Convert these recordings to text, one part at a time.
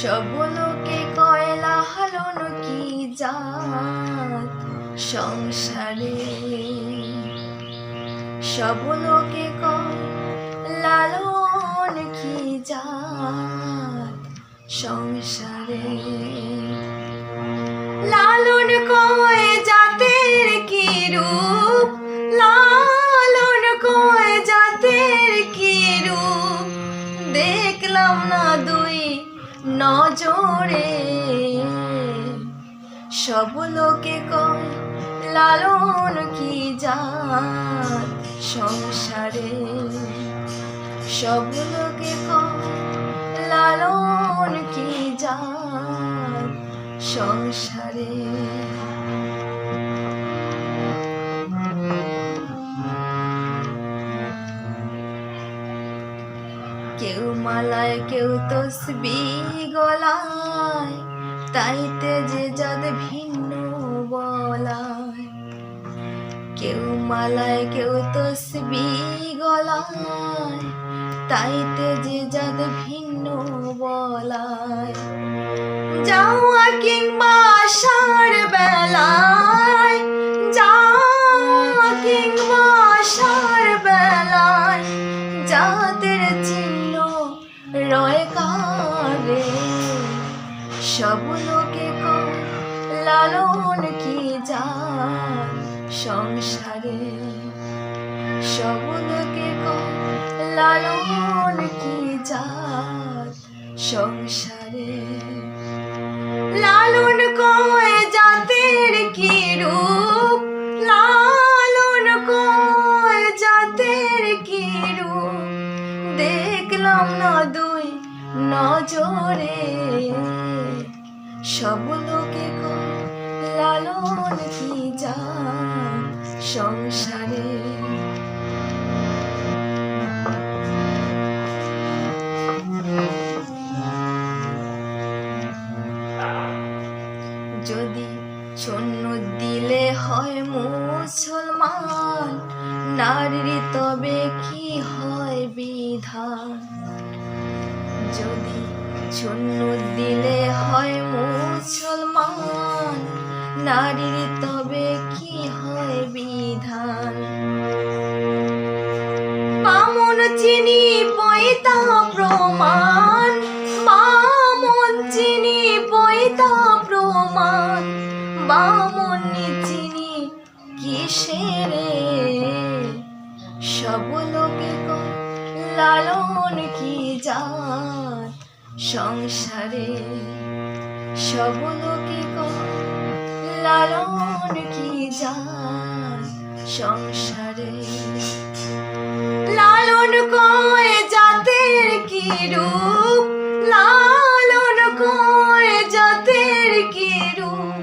সব লোকে কয় লালন কি জাত সংসারে, সব লোকে কয় লালন কি জাত সংসারে। লালন কয় জাতের কি রূপ, লালন কয় জাতের কি রূপ, দেখলাম না দুই নজরে। সব লোকে কয় লালন কি জাত সংসারে, সব লোকে কয় লালন কি জাত সংসারে। কেউ মালায় কেউ তসবিহ গলায়, তাইতে যে যাদ ভিন্ন বলায়। কেউ মালায় কেউ তসবিহ গলায়, তাইতে যে যাদ ভিন্ন বলায়। যাওয়া কিংবা আসার বেলায়, যাওয়া কিংবা আসার বেলায়, জাতের চিহ্ন রয় কারে। সব লোকে কয় লালন কি জাত সংসারে, সব লোকে কয় লালন কি জাত সংসারে। লালন কয় জাতের কি রূপ, লালন কয় জাতের কি রূপ, দেখলাম না দুই নজরে। সব লোকে কয় লালন কি জাত সংসারে। যদি শূন্য দিলে হয় মুসলমান, নারীর তবে কি হয় বিধান। যদি শূন্য দিলে হয় মুসলমান, নারীর তবে কি হয় বিধান। বামন চিনি পয়তা প্রমাণ, বামন চিনি পয়তা প্রমাণ, বামন চিনি কিসেরে। সব লোকে কয় লালন কি জাত সংসারে, সব লোকে কয় লালন কি জাত সংসারে। লালন কয় জাতের কি রূপ, লালন কয় জাতের কি রূপ,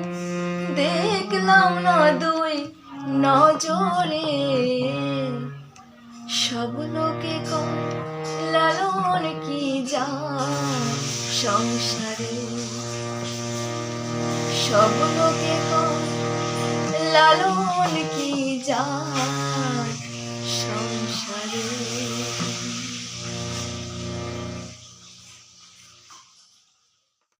দেখলাম না দুই নজরে। সব লোকে কয় লালন কি জাত সংসারে, সব লোকে কয় লালন কি জাত